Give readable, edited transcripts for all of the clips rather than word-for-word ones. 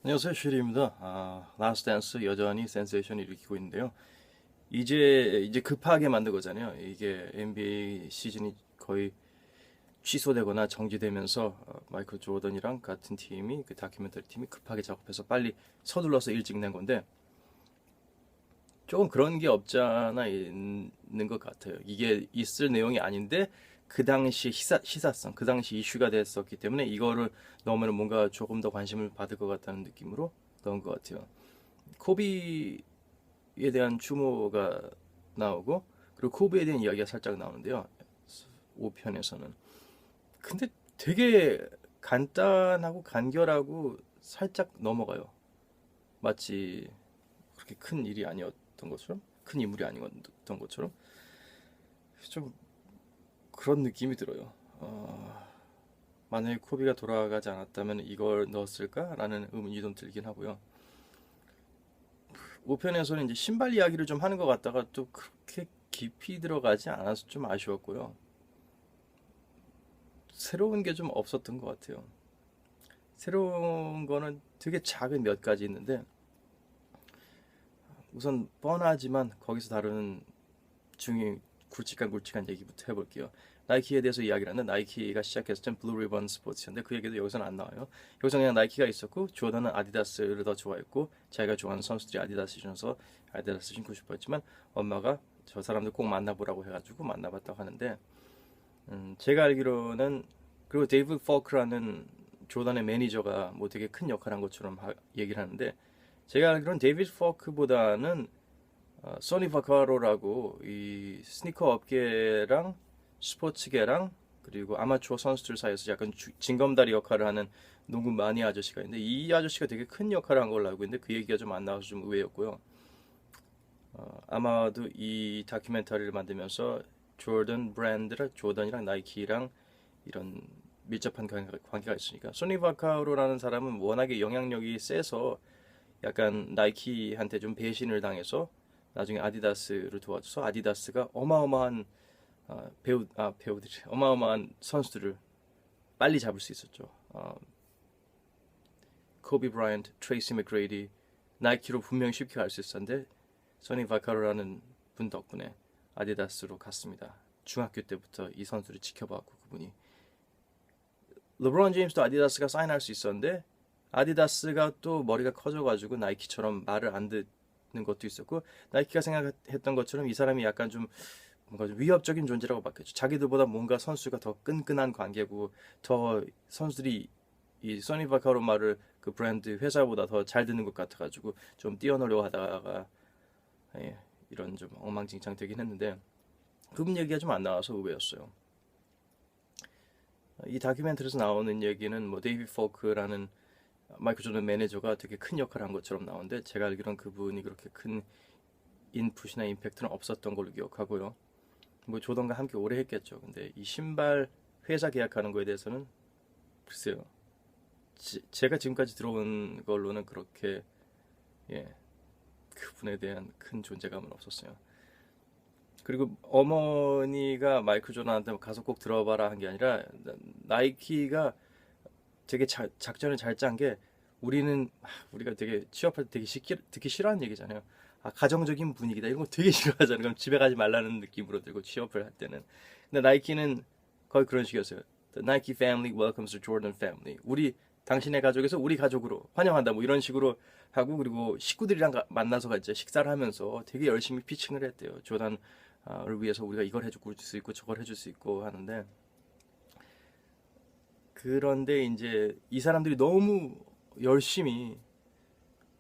안녕하세요, 슈리입니다. 라스트 댄스 여전히 센세이션을 일으키고 있는데요. 이제 급하게 만든 거잖아요. 이게 NBA 시즌이 거의 취소되거나 정지되면서 마이클 조던이랑 같은 팀이 그 다큐멘터리 팀이 급하게 작업해서 빨리 서둘러서 일찍 낸 건데 조금 그런 게 없잖아 있는 것 같아요. 이게 있을 내용이 아닌데 그 당시 시사성, 그 당시 이슈가 됐었기 때문에 이거를 넣으면 뭔가 조금 더 관심을 받을 것 같다는 느낌으로 넣은 것 같아요. 코비에 대한 추모가 나오고 그리고 코비에 대한 이야기가 살짝 나오는데요. 5편에서는. 근데 되게 간단하고 간결하고 살짝 넘어가요. 마치 그렇게 큰 일이 아니었던 것처럼, 큰 인물이 아니었던 것처럼 좀 그런 느낌이 들어요. 만약에 코비가 돌아가지 않았다면 이걸 넣었을까라는 의문이 좀 들긴 하고요. 5편에서는 이제 신발 이야기를 좀 하는 것 같다가 또 그렇게 깊이 들어가지 않아서 좀 아쉬웠고요. 새로운 게 좀 없었던 것 같아요. 새로운 거는 되게 작은 몇 가지 있는데 우선 뻔하지만 거기서 다루는 중에 굵직한 얘기부터 해볼게요. 나이키에 대해서 이야기를 하는데 나이키가 시작했을 땐 블루 리본 스포츠였는데 그 얘기도 여기서는 안 나와요. 여기서 그냥 나이키가 있었고 조던은 아디다스를 더 좋아했고 자기가 좋아하는 선수들이 아디다스 신어서 아디다스 신고 싶었지만 엄마가 저 사람들 꼭 만나보라고 해가지고 만나봤다고 하는데 제가 알기로는 그리고 데이비드 포크라는 조던의 매니저가 뭐 되게 큰 역할을 한 것처럼 얘기를 하는데 제가 알기로는 데이비드 포크보다는 소니 바카로라고 이 스니커 업계랑 스포츠계랑 그리고 아마추어 선수들 사이에서 약간 징검다리 역할을 하는 농구 마니 아저씨가 있는데 이 아저씨가 되게 큰 역할을 한 걸로 알고 있는데 그 얘기가 좀 안 나와서 좀 의외였고요. 아마도 이 다큐멘터리를 만들면서 조던 브랜드랑 조던이랑 나이키랑 이런 밀접한 관계가 있으니까 소니 바카로라는 사람은 워낙에 영향력이 세서 약간 나이키한테 좀 배신을 당해서 나중에 아디다스를 도와줘서 아디다스가 어마어마한 배우들이 어마어마한 선수들을 빨리 잡을 수 있었죠. 코비 브라이언트, 트레이시 맥그레이디, 나이키로 분명히 쉽게 갈 수 있었는데 소니 바카로라는 분 덕분에 아디다스로 갔습니다. 중학교 때부터 이 선수를 지켜봤고 그분이 르브론 제임스도 아디다스가 사인할 수 있었는데 아디다스가 또 머리가 커져가지고 나이키처럼 말을 안 듣는 것도 있었고 나이키가 생각했던 것처럼 이 사람이 약간 좀 뭔가 좀 위협적인 존재라고 봤겠죠. 자기들보다 뭔가 선수가 더 끈끈한 관계고 더 선수들이 이 소니 바카로 말을 그 브랜드 회사보다 더 잘 듣는 것 같아가지고 좀 뛰어놀려고 하다가 예, 이런 좀 엉망진창 되긴 했는데 그분 얘기가 좀 안 나와서 의외였어요. 이 다큐멘터리에서 나오는 얘기는 뭐 데이비 포크라는 마이클 조던 매니저가 되게 큰 역할을 한 것처럼 나오는데 제가 알기로는 그분이 그렇게 큰 인풋이나 임팩트는 없었던 걸로 기억하고요. 뭐 조던과 함께 오래 했겠죠. 근데 이 신발 회사 계약하는 거에 대해서는 글쎄요. 제가 지금까지 들어온 걸로는 그렇게 예, 그분에 대한 큰 존재감은 없었어요. 그리고 어머니가 마이클 조던한테 가서 꼭 들어봐라 한 게 아니라 나이키가 되게 작전을 잘 짠 게 우리가 되게 취업할 때 되게 듣기 싫어하는 얘기잖아요. 가정적인 분위기다 이런 거 되게 싫어하잖아요. 그럼 집에 가지 말라는 느낌으로 들고 취업을 할 때는. 근데 나이키는 거의 그런 식이었어요. The Nike family welcomes the Jordan family. 당신의 가족에서 우리 가족으로 환영한다 뭐 이런 식으로 하고 그리고 식구들이랑 만나서 이제 식사를 하면서 되게 열심히 피칭을 했대요. 조단을 위해서 우리가 이걸 해줄 수 있고 저걸 해줄 수 있고 하는데 그런데 이제 이 사람들이 너무 열심히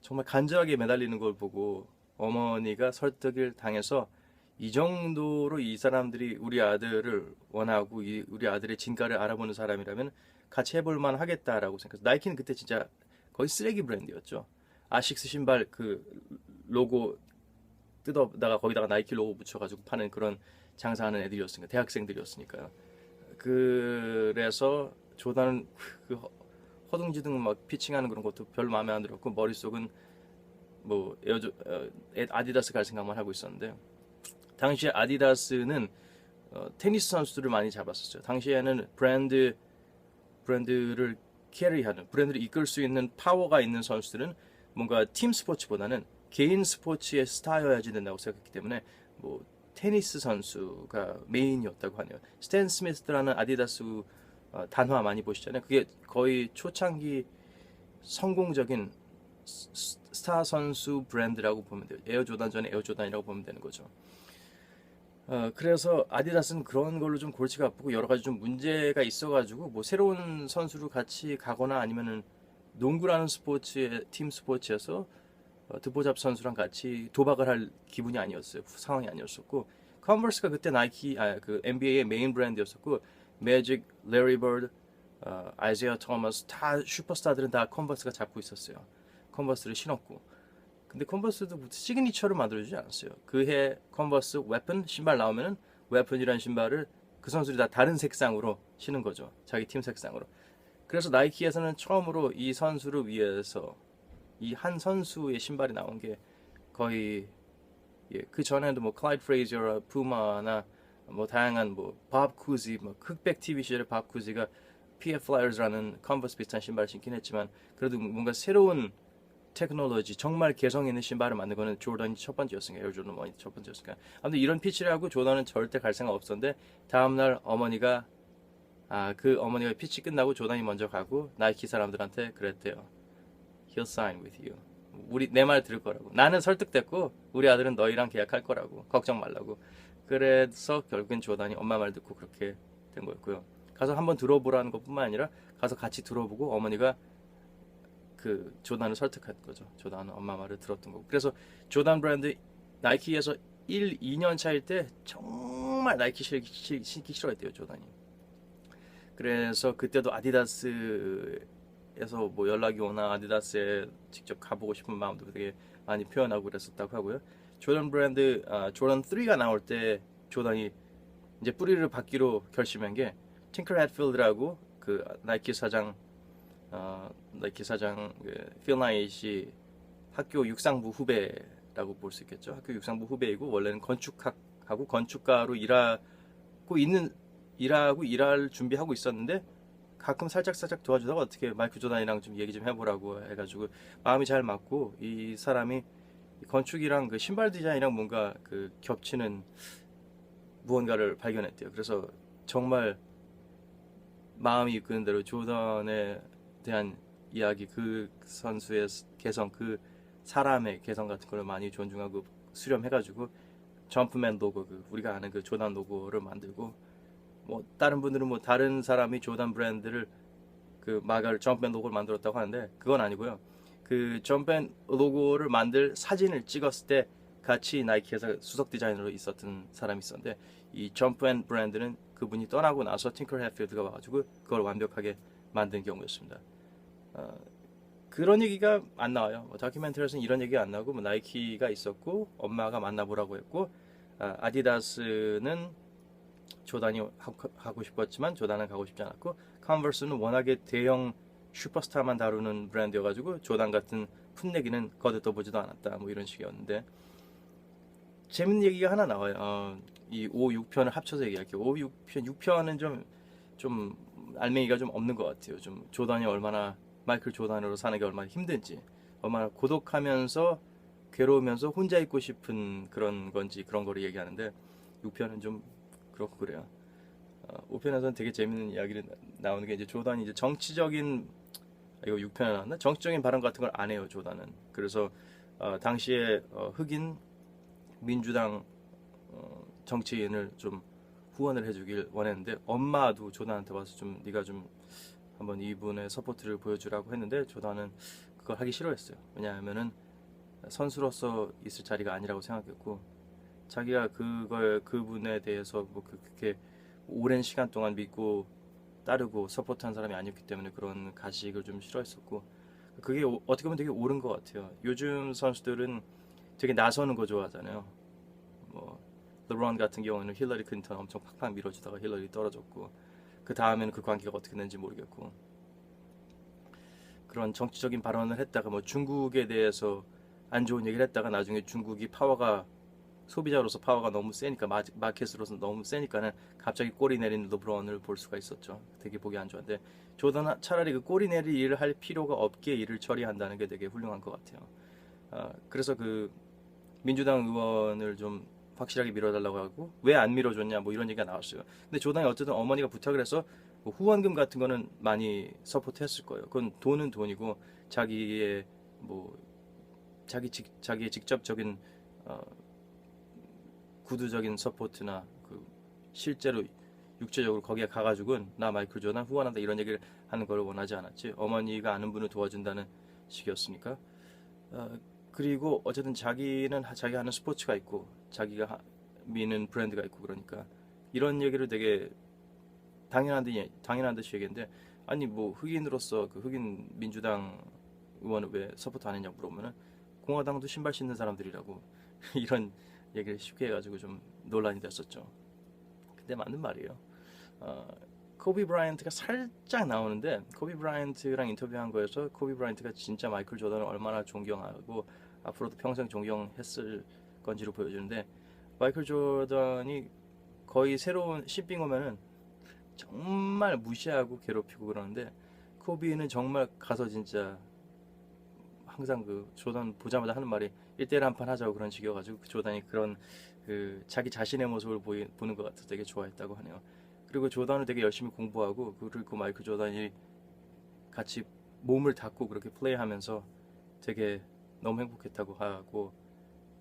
정말 간절하게 매달리는 걸 보고 어머니가 설득을 당해서 이 정도로 이 사람들이 우리 아들을 원하고 우리 아들의 진가를 알아보는 사람이라면 같이 해볼 만 하겠다라고 생각해서 나이키는 그때 진짜 거의 쓰레기 브랜드였죠. 아식스 신발 그 로고 뜯어다가 거기다가 나이키 로고 붙여가지고 파는 그런 장사하는 애들이었으니까 대학생들이었으니까요. 그래서 조단은 그 허둥지둥 막 피칭하는 그런 것도 별로 마음에 안 들었고 머릿속은 뭐 아디다스 갈 생각만 하고 있었는데 당시에 아디다스는 테니스 선수들을 많이 잡았었어요. 당시에는 브랜드를 캐리하는 브랜드를 이끌 수 있는 파워가 있는 선수들은 뭔가 팀 스포츠보다는 개인 스포츠의 스타여야지 된다고 생각했기 때문에 뭐 테니스 선수가 메인이었다고 하네요. 스탠 스미스라는 아디다스 단화 많이 보시잖아요. 그게 거의 초창기 성공적인 스타 선수 브랜드라고 보면 돼요. 에어 조단 전에 에어 조단이라고 보면 되는 거죠. 그래서 아디다스는 그런 걸로 좀 골치가 아프고 여러 가지 좀 문제가 있어가지고 뭐 새로운 선수를 같이 가거나 아니면은 농구라는 스포츠의 팀 스포츠에서 듣보잡 선수랑 같이 도박을 할 기분이 아니었어요. 상황이 아니었었고 컨버스가 그때 그 NBA의 메인 브랜드였었고 매직, 레리 버드, 아이제아 토머스 다 슈퍼스타들은 다 컨버스가 잡고 있었어요. 컨버스를 신었고 근데 컨버스도 시그니처를 만들어주지 않았어요. 그해 컨버스 웨폰 신발 나오면은 웨폰이라는 신발을 그 선수들이 다 다른 색상으로 신은 거죠. 자기 팀 색상으로. 그래서 나이키에서는 처음으로 이 선수를 위해서 이 한 선수의 신발이 나온 게 거의 그 전에도 뭐 클라이드 프레이저, 푸마나 뭐 다양한 뭐밥 쿠지, 뭐 흑백 TV 시절의 밥 쿠지가 PF 플라이어즈라는 컨버스 비슷한 신발을 신긴 했지만 그래도 뭔가 새로운 테크놀로지 정말 개성 있는 신발을 만든 거는 조던이 첫 번째였으니까 에어 조던 1이 첫 번째였으니까 아무튼 이런 피치를 하고 조던은 절대 갈 생각 없었는데 다음날 어머니가 그 어머니가 피치 끝나고 조던이 먼저 가고 나이키 사람들한테 그랬대요. He'll sign with you. 내 말 들을 거라고. 나는 설득됐고 우리 아들은 너희랑 계약할 거라고. 걱정 말라고. 그래서 결국엔 조던이 엄마 말 듣고 그렇게 된 거였고요. 가서 한번 들어보라는 것뿐만 아니라 가서 같이 들어보고 어머니가 그 조단을 설득한 거죠. 조단은 엄마 말을 들었던 거고. 그래서 조단 브랜드 나이키에서 1, 2년 차일 때 정말 나이키 신기 싫어했대요. 조단이. 그래서 그때도 아디다스에서 뭐 연락이 오나 아디다스에 직접 가보고 싶은 마음도 되게 많이 표현하고 그랬었다고 하고요. 조던 브랜드 조던 3가 나올 때 조던이 이제 뿌리를 받기로 결심한 게 팅커 헵필드라고 그 나이키 사장 필 나잇이 학교 육상부 후배라고 볼 수 있겠죠. 학교 육상부 후배이고 원래는 건축학하고 건축가로 일할 준비하고 있었는데 가끔 살짝 도와주다가 어떻게 마이클 조단이랑 좀 얘기 좀 해보라고 해가지고 마음이 잘 맞고 이 사람이 건축이랑 그 신발 디자인이랑 뭔가 그 겹치는 무언가를 발견했대요. 그래서 정말 마음이 이끄는 대로 조던에 대한 이야기, 그 선수의 개성, 그 사람의 개성 같은 걸 많이 존중하고 수렴해가지고 점프맨 로고, 우리가 아는 그 조단 로고를 만들고 뭐 다른 분들은 뭐 다른 사람이 조단 브랜드를 그 마가를 점프맨 로고를 만들었다고 하는데 그건 아니고요. 그 점프맨 로고를 만들 사진을 찍었을 때 같이 나이키에서 수석 디자이너로 있었던 사람이 있었는데 이 점프맨 브랜드는 그분이 떠나고 나서 팅커 헵필드가 와가지고 그걸 완벽하게 만든 경우였습니다. 그런 얘기가 안 나와요. 다큐멘터리에서는 이런 얘기가 안 나오고 나이키가 있었고 엄마가 만나보라고 했고 아디다스는 조단이 하고 싶었지만 조단은 가고 싶지 않았고 컨버스는 워낙에 대형 슈퍼스타만 다루는 브랜드여가지고 조단 같은 풋내기는 거들떠보지도 않았다. 뭐 이런 식이었는데 재밌는 얘기가 하나 나와요. 이 5, 6편을 합쳐서 얘기할게요. 5, 6편, 6편은 좀 알맹이가 좀 없는 것 같아요. 좀 조단이 얼마나 마이클 조단으로 사는 게 얼마나 힘든지, 얼마나 고독하면서 괴로우면서 혼자 있고 싶은 그런 건지 그런 거를 얘기하는데 6편은 좀 그렇고 그래요. 5편에서는 되게 재밌는 이야기를 나오는 게 이제 조단이 이제 정치적인 이거 6편에 나왔나? 정치적인 발언 같은 걸 안 해요, 조단은. 그래서 당시에 흑인 민주당 정치인을 좀 후원을 해주길 원했는데 엄마도 조단한테 와서 좀 네가 좀 한번 이분의 서포트를 보여주라고 했는데 조단은 그걸 하기 싫어했어요. 왜냐하면은 선수로서 있을 자리가 아니라고 생각했고 자기가 그분에 대해서 뭐 그렇게 오랜 시간 동안 믿고 따르고 서포트한 사람이 아니었기 때문에 그런 가식을 좀 싫어했었고 그게 어떻게 보면 되게 옳은 것 같아요. 요즘 선수들은 되게 나서는 거 좋아하잖아요. 뭐 르브론 같은 경우는 힐러리 클린턴 엄청 팍팍 밀어주다가 힐러리 떨어졌고 그 다음에는 그 관계가 어떻게 되는지 모르겠고 그런 정치적인 발언을 했다가 뭐 중국에 대해서 안 좋은 얘기를 했다가 나중에 중국이 파워가 소비자로서 파워가 너무 세니까 마켓으로서 너무 세니까는 갑자기 꼬리 내린 르브론을 볼 수가 있었죠. 되게 보기 안 좋은데 조던은 차라리 그 꼬리 내릴 일을 할 필요가 없게 일을 처리한다는 게 되게 훌륭한 것 같아요. 그래서 그 민주당 의원을 좀 확실하게 밀어달라고 하고 왜 안 밀어줬냐 뭐 이런 얘기가 나왔어요. 근데 조던이 어쨌든 어머니가 부탁을 해서 뭐 후원금 같은 거는 많이 서포트했을 거예요. 그건 돈은 돈이고 자기의 뭐 자기의 직접적인 어, 구두적인 서포트나 그 실제로 육체적으로 거기에 가가지고는 나 마이클 조던 후원한다 이런 얘기를 하는 걸 원하지 않았지. 어머니가 아는 분을 도와준다는 식이었으니까. 그리고 어쨌든 자기는 자기가 하는 스포츠가 있고 자기가 미는 브랜드가 있고 그러니까 이런 얘기를 되게 당연한 듯이 얘기했는데 아니 뭐 흑인으로서 그 흑인 민주당 의원을 왜 서포트 안 했냐고 물어보면은 공화당도 신발 신는 사람들이라고 이런 얘기를 쉽게 해가지고 좀 논란이 됐었죠. 근데 맞는 말이에요. 어, 코비 브라이언트가 살짝 나오는데 코비 브라이언트랑 인터뷰한 거에서 코비 브라이언트가 진짜 마이클 조던을 얼마나 존경하고 앞으로도 평생 존경했을 건지를 보여주는데 마이클 조던이 거의 새로운 신빙 오면은 정말 무시하고 괴롭히고 그러는데 코비는 정말 가서 진짜 항상 그 조던 보자마자 하는 말이 1대1 한판 하자고 그런 식이어가지고 그 조던이 그런 그 자기 자신의 모습을 보는 것 같아서 되게 좋아했다고 하네요. 그리고 조던을 되게 열심히 공부하고 그리고 마이클 조던이 같이 몸을 닫고 그렇게 플레이하면서 되게 너무 행복했다고 하고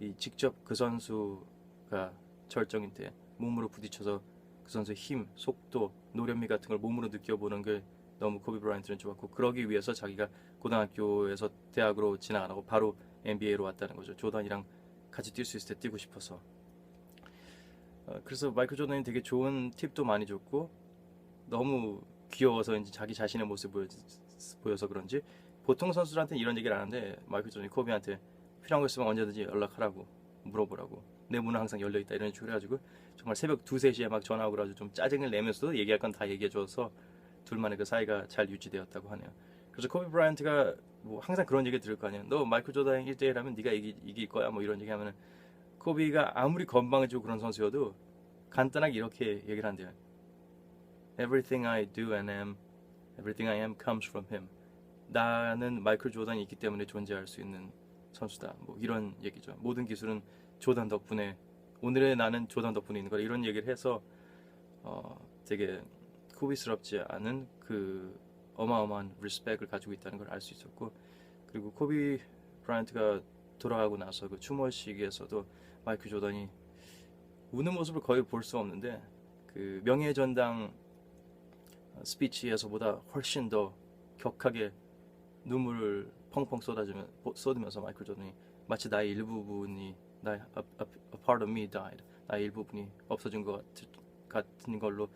이 직접 그 선수가 절정일 때 몸으로 부딪혀서 그 선수의 힘, 속도, 노련미 같은 걸 몸으로 느껴보는 게 너무 코비 브라이언트는 좋았고 그러기 위해서 자기가 고등학교에서 대학으로 진학 안 하고 바로 NBA로 왔다는 거죠. 조던이랑 같이 뛸 수 있을 때 뛰고 싶어서. 그래서 마이클 조던이 되게 좋은 팁도 많이 줬고 너무 귀여워서 이제 자기 자신의 모습을 보여서 그런지 보통 선수들한테는 이런 얘기를 안 하는데 마이클 조던이 코비한테 필요한 거 있으면 언제든지 연락하라고 물어보라고 내 문은 항상 열려있다 이런 식으로 해가지고 정말 새벽 2, 3시에 막 전화하고 그래가지고 좀 짜증을 내면서도 얘기할 건 다 얘기해줘서 둘만의 그 사이가 잘 유지되었다고 하네요. 그래서 코비 브라이언트가 뭐 항상 그런 얘기 들을 거 아니야. 너 마이클 조던 1대1 하면 네가 이길 거야 뭐 이런 얘기 하면은 코비가 아무리 건방지고 그런 선수여도 간단하게 이렇게 얘기를 한대요. Everything I do and am, everything I am comes from him. 나는 마이클 조던이 있기 때문에 존재할 수 있는 선수다. 뭐 이런 얘기죠. 모든 기술은 조던 덕분에 오늘의 나는 조던 덕분에 있는 거라 이런 얘기를 해서 되게 코비스럽지 않은 그 어마어마한 리스펙을 가지고 있다는 걸 알 수 있었고 그리고 코비 브라이언트가 돌아가고 나서 그 추모식에서도 마이클 조던이 우는 모습을 거의 볼 수 없는데 그 명예전당 스피치에서보다 훨씬 더 격하게 눈물을 펑펑 쏟으면서 마이클 조던이 마치 나의 일부분이 나의 a part of me died 나의 일부분이 없어진 것 같은 걸로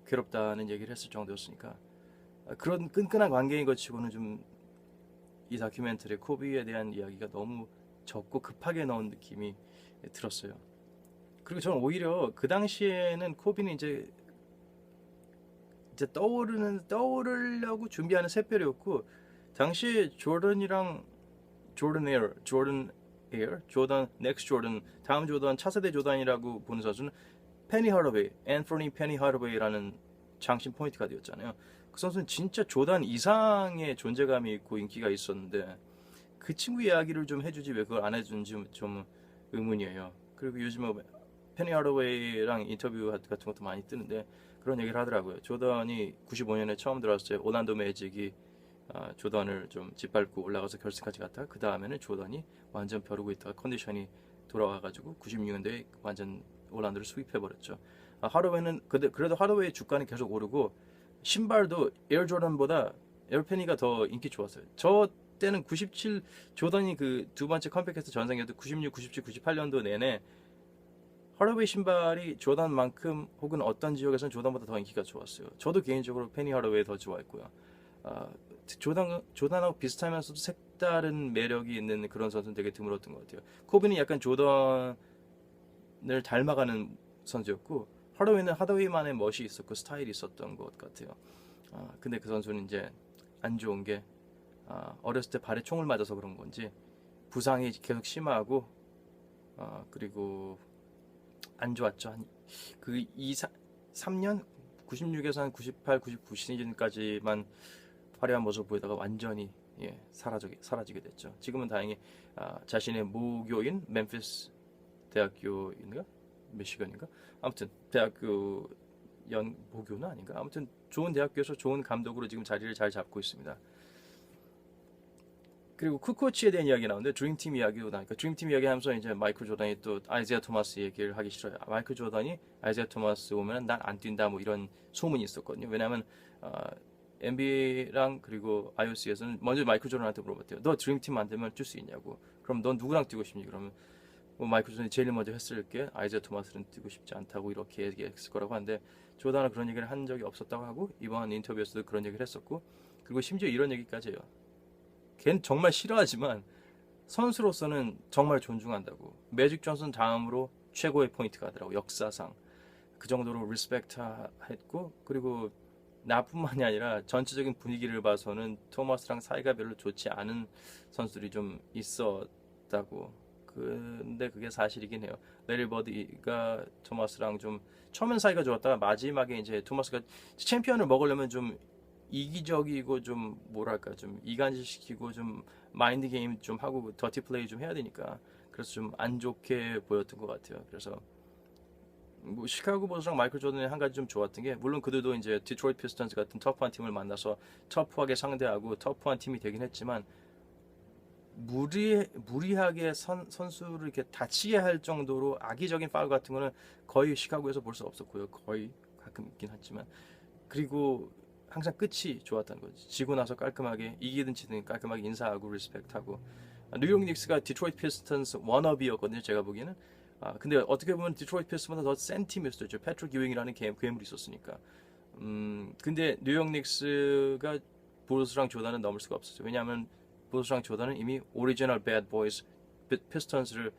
괴롭다는 얘기를 했을 정도였으니까 그런 끈끈한 관계인 것 치고는 좀 이 다큐멘터리 코비에 대한 이야기가 너무 적고 급하게 넣은 느낌이 들었어요. 그리고 저는 오히려 그 당시에는 코비는 이제 떠오르려고 준비하는 샛별이었고 당시에 조던 넥스트 조던 다음 조던 차세대 조던이라고 보는 선수는 앤서니 페니 하더웨이라는 장신 포인트가 되었잖아요. 그 선수는 진짜 조던 이상의 존재감이 있고 인기가 있었는데 그 친구 이야기를 좀 해주지 왜 그걸 안 해준지 좀 의문이에요. 그리고 요즘에 페니 하더웨이랑 인터뷰 같은 것도 많이 뜨는데 그런 얘기를 하더라고요. 조던이 95년에 처음 들어왔을 때 오란도 매직이 조던을 좀 짓밟고 올라가서 결승까지 갔다가 그 다음에는 조던이 완전 벼르고 있다가 컨디션이 돌아와가지고 96년도에 완전 올란도를 수입해버렸죠. 하더웨이는 그래도 하더웨이 주가는 계속 오르고 신발도 에어 조던보다 에어페니가 더 인기 좋았어요. 저 때는 97 조던이 그 두 번째 컴백해서 전성기에도 96, 97, 98년도 내내 하더웨이 신발이 조던만큼 혹은 어떤 지역에서는 조던보다 더 인기가 좋았어요. 저도 개인적으로 페니 하더웨이 더 좋아했고요. 조던하고 비슷하면서도 색다른 매력이 있는 그런 선수는 되게 드물었던 것 같아요. 코비는 약간 조던을 닮아가는 선수였고 하더웨이는 하더웨이만의 멋이 있었고 스타일이 있었던 것 같아요. 근데 그 선수는 이제 안 좋은 게 어렸을 때 발에 총을 맞아서 그런 건지 부상이 계속 심하고 그리고 안 좋았죠. 한그 3년 96에서 한 98, 99 시즌까지만 화려한 모습 보이다가 완전히 사라지게 됐죠. 지금은 다행히 자신의 모교인 멤피스 대학교인가 미시건인가 아무튼 대학교 모교는 아닌가 아무튼 좋은 대학교에서 좋은 감독으로 지금 자리를 잘 잡고 있습니다. 그리고 쿠코치에 대한 이야기 나오는데 드림팀 이야기도 나니까 드림팀 이야기하면서 이제 마이클 조던이 또 아이지아 토마스 얘기를 하기 싫어요. 마이클 조던이 아이지아 토마스 오면 난 안 뛴다 뭐 이런 소문이 있었거든요. 왜냐하면 NBA랑 그리고 IOC에서는 먼저 마이클 조던한테 물어봤대요. 너 드림팀 만들면 뛸 수 있냐고. 그럼 넌 누구랑 뛰고 싶니? 그러면 뭐 마이클 조던이 제일 먼저 했을 게 아이지아 토마스는 뛰고 싶지 않다고 이렇게 얘기했을 거라고 하는데 조던은 그런 얘기를 한 적이 없었다고 하고 이번 인터뷰에서도 그런 얘기를 했었고 그리고 심지어 이런 얘기까지 해요. 걔는 정말 싫어하지만 선수로서는 정말 존중한다고. 매직 존슨 다음으로 최고의 포인트 가드라고 역사상 그 정도로 리스펙트 했고 그리고 나뿐만이 아니라 전체적인 분위기를 봐서는 토마스랑 사이가 별로 좋지 않은 선수들이 좀 있었다고. 근데 그게 사실이긴 해요. 레리 버드가 토마스랑 좀 처음엔 사이가 좋았다가 마지막에 이제 토마스가 챔피언을 먹으려면 좀 이기적이고 좀 뭐랄까 좀 이간질시키고 좀 마인드 게임 좀 하고 더티 플레이 좀 해야 되니까 그래서 좀 안 좋게 보였던 것 같아요. 그래서 뭐 시카고 버스랑 마이클 조던이 한 가지 좀 좋았던 게 물론 그들도 이제 디트로이트 피스턴즈 같은 터프한 팀을 만나서 터프하게 상대하고 터프한 팀이 되긴 했지만 무리하게 선수를 이렇게 다치게 할 정도로 악의적인 파울 같은 거는 거의 시카고에서 볼 수 없었고요. 거의 가끔 있긴 했지만 그리고 항상 끝이 좋았다는 거지. 지고 나서 깔끔하게 이기든 지든 깔끔하게 인사하고 리스펙트하고 뉴욕 닉스가 디트로이트 피스턴스 워너비였거든요. 제가 보기에는 근데 어떻게 보면 디트로이트 피스턴보다 더 센 팀이었죠. 패트릭 유잉이라는 괴물이 있었으니까. 근데 뉴욕 닉스가 브루스랑 조던은 넘을 수가 없었죠. 왜냐하면 브루스랑 조던은 이미 오리지널 배드 보이스 피스턴스를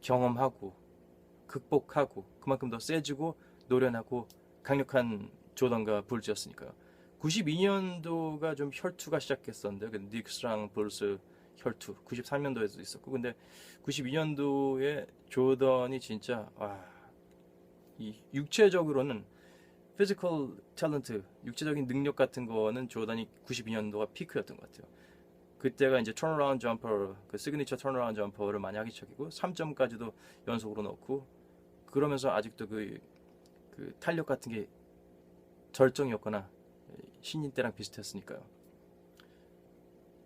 경험하고 극복하고 그만큼 더 세지고 노련하고 강력한 조던과 불즈였으니까요. 92년도가 좀 혈투가 시작했었는데 그 닉스랑 불스 혈투 93년도에도 있었고 근데 92년도에 조던이 진짜 이 육체적으로는 피지컬 탤런트 육체적인 능력 같은 거는 조던이 92년도가 피크였던 것 같아요. 그때가 이제 턴어라운드 점퍼 그 시그니처 턴어라운드 점퍼를 많이 하기 시작이고 3점까지도 연속으로 넣고 그러면서 아직도 그 탄력 같은 게 절정이었거나 신인 때랑 비슷했으니까요.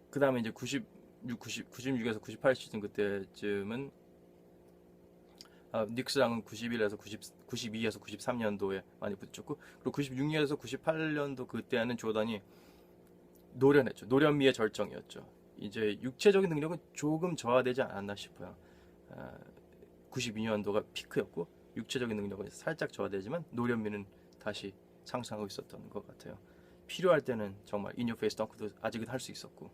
그 다음에 이제 96에서 98 시즌 그때쯤은 닉스랑은 91에서 92에서 93년도에 많이 붙였고 그리고 96년에서 98년도 그때는 조던이 노련했죠. 노련미의 절정이었죠. 이제 육체적인 능력은 조금 저하되지 않았나 싶어요. 92년도가 피크였고 육체적인 능력은 살짝 저하되지만 노련미는 다시 상승하고 있었던 것 같아요. 필요할 때는 정말 인유페이스 덩크도 아직은 할 수 있었고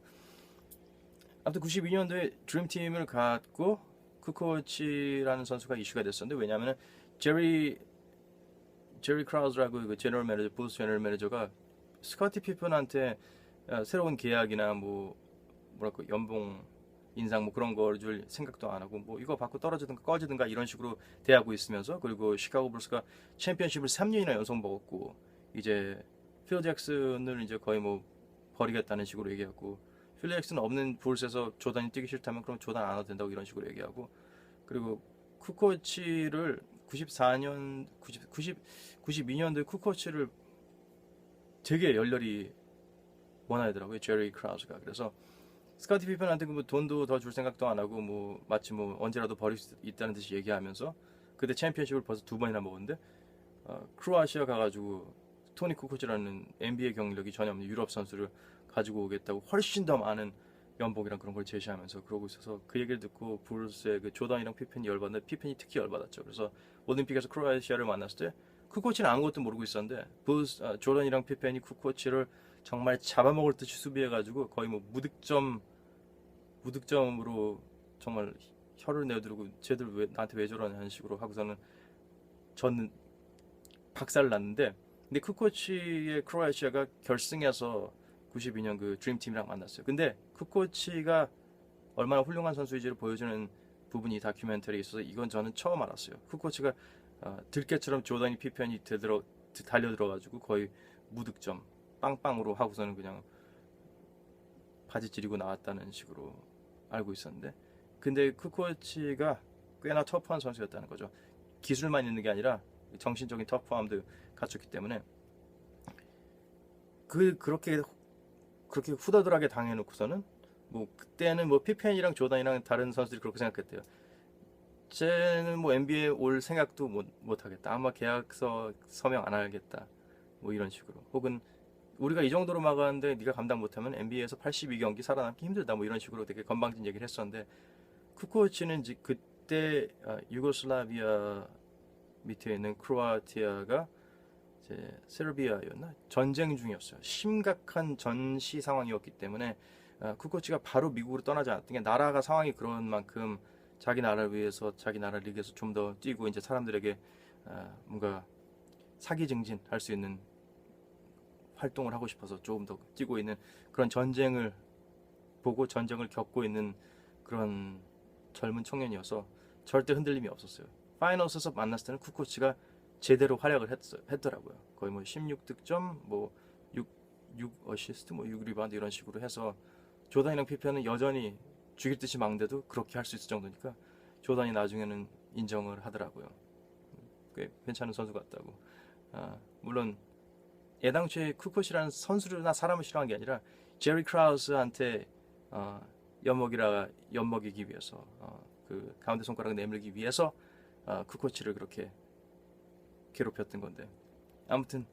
아무튼 92년도에 드림팀을 갖고 쿠코치라는 선수가 이슈가 됐었는데 왜냐하면 제리 크라우즈라고 그 제너럴 매니저 부스 제너럴 매니저가 스코티 피픈한테 새로운 계약이나 뭐랄까 연봉 인상 뭐 그런 걸 줄 생각도 안 하고 뭐 이거 받고 떨어지든가 꺼지든가 이런 식으로 대하고 있으면서 그리고 시카고 불스가 챔피언십을 3년이나 연속 먹었고 이제 필 잭슨을 이제 거의 뭐 버리겠다는 식으로 얘기하고 필 잭슨 없는 불스에서 조던이 뛰기 싫다면 그럼 조던 안 와도 된다고 이런 식으로 얘기하고 그리고 쿠코치를 92년도에 쿠코치를 되게 열렬히 원하더라고요. 제리 크라우즈가. 그래서 스코티 피펜한테 뭐 돈도 더 줄 생각도 안 하고 뭐 마치 뭐 언제라도 버릴 수 있다는 듯이 얘기하면서 그때 챔피언십을 벌써 2번이나 먹었는데 크로아시아 가가지고 토니 쿠코치라는 NBA 경력이 전혀 없는 유럽 선수를 가지고 오겠다고 훨씬 더 많은 연봉이랑 그런 걸 제시하면서 그러고 있어서 그 얘기를 듣고 불스의 그 조던이랑 피펜이 열받는데 피펜이 특히 열받았죠. 그래서 올림픽에서 크로아시아를 만났을 때 쿠코치는 아무것도 모르고 있었는데 조던이랑 피펜이 쿠코치를 정말 잡아먹을 듯이 수비해가지고 거의 뭐 무득점으로 정말 혀를 내두르고 쟤들 나한테 왜 저러냐는 식으로 하고서는 저는 박살을 났는데 근데 쿠코치의 크로아시아가 결승에서 92년 그 드림팀이랑 만났어요. 근데 쿠코치가 얼마나 훌륭한 선수인지를 보여주는 부분이 다큐멘터리에 있어서 이건 저는 처음 알았어요. 쿠코치가 들깨처럼 조던이 피편이 달려들어가지고 거의 무득점 빵빵으로 하고서는 그냥 바지 찌르고 나왔다는 식으로 알고 있었는데, 근데 쿠코치가 꽤나 터프한 선수였다는 거죠. 기술만 있는 게 아니라 정신적인 터프함도 갖췄기 때문에 그렇게 후덜덜하게 당해놓고서는 뭐 그때는 뭐 피펜이랑 조던이랑 다른 선수들이 그렇게 생각했대요. 쟤는 뭐 NBA 올 생각도 못 하겠다. 아마 계약서 서명 안 하겠다. 뭐 이런 식으로. 혹은 우리가 이 정도로 막았는데 네가 감당 못하면 NBA에서 82경기 살아남기 힘들다. 뭐 이런 식으로 되게 건방진 얘기를 했었는데, 쿠코치는 이제 그때 유고슬라비아 밑에 있는 크로아티아가 이제 세르비아였나 전쟁 중이었어요. 심각한 전시 상황이었기 때문에 쿠코치가 바로 미국으로 떠나지 않았던 게, 나라가 상황이 그런 만큼 자기 나라를 위해서 자기 나라 리그에서 좀 더 뛰고 이제 사람들에게 뭔가 사기 증진할 수 있는 활동을 하고 싶어서 조금 더 뛰고 있는 그런 전쟁을 보고 전쟁을 겪고 있는 그런 젊은 청년이어서 절대 흔들림이 없었어요. 파이널스에서 만났을 때는 쿠코치가 제대로 활약을 했더라고요. 거의 뭐 16득점, 뭐 6 어시스트, 뭐 6 리바운드 이런 식으로 해서 조던이랑 피펜은 여전히 죽일 듯이 막는데도 그렇게 할 수 있을 정도니까 조던이 나중에는 인정을 하더라고요. 꽤 괜찮은 선수 같다고. 물론 애당초에 쿠코치라는 선수나 사람을 싫어한 게 아니라 제리 크라우스한테 엿먹이기 위해서 그 가운데 손가락 내밀기 위해서 쿠코치를 그렇게 괴롭혔던 건데, 아무튼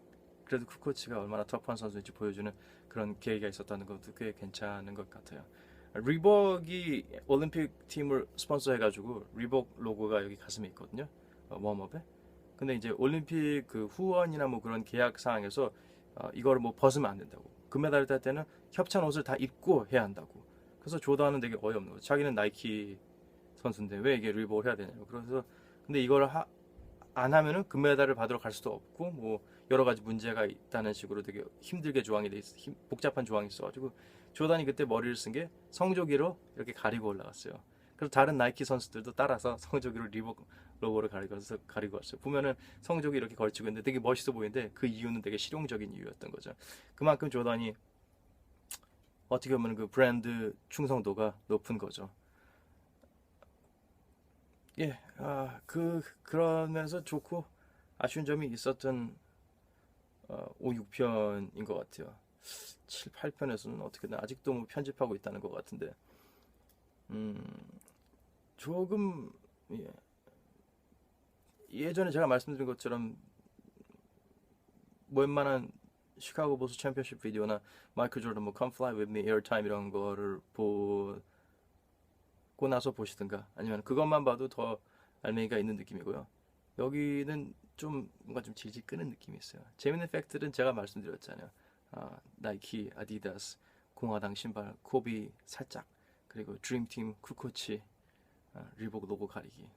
그래도 쿠코치가 얼마나 터프한 선수인지 보여주는 그런 계기가 있었다는 것도 꽤 괜찮은 것 같아요. 리복이 올림픽 팀을 스폰서해가지고 리복 로고가 여기 가슴에 있거든요. 웜업에. 근데 이제 올림픽 그 후원이나 뭐 그런 계약 사항에서 이거를 뭐 벗으면 안 된다고. 금메달을 딸 때는 협찬 옷을 다 입고 해야 한다고. 그래서 조던은 되게 어이없는 거죠. 자기는 나이키 선수인데 왜 이게 리복을 해야 되냐고. 그래서 근데 이걸 안 하면은 금메달을 받으러 갈 수도 없고 뭐 여러 가지 문제가 있다는 식으로 되게 힘들게 조항이 돼 있어. 복잡한 조항이 있어가지고 조던이 그때 머리를 쓴 게 성조기로 이렇게 가리고 올라갔어요. 그래서 다른 나이키 선수들도 따라서 성조기로 리복 로고를 가리고 왔어요. 보면은 성조기 이렇게 걸치고 있는데 되게 멋있어 보이는데 그 이유는 되게 실용적인 이유였던 거죠. 그만큼 조던이 어떻게 보면 그 브랜드 충성도가 높은 거죠. 예, 그러면서 좋고 아쉬운 점이 있었던 5, 6편인 것 같아요. 7, 8편에서는 어떻게든 아직도 뭐 편집하고 있다는 것 같은데, 음, 조금 예전에 제가 말씀드린 것처럼 웬만한 시카고 보스 챔피언십 비디오나 마이클 조던 뭐 Come Fly With Me, Airtime 이런 거를 보고 나서 보시든가, 아니면 그것만 봐도 더 알맹이가 있는 느낌이고요. 여기는 좀 뭔가 좀 질질 끄는 느낌이 있어요. 재밌는 팩트는 제가 말씀드렸잖아요. 나이키, 아디다스, 공화당 신발, 코비 살짝, 그리고 드림팀, 쿠코치, 리복 로고 가리기.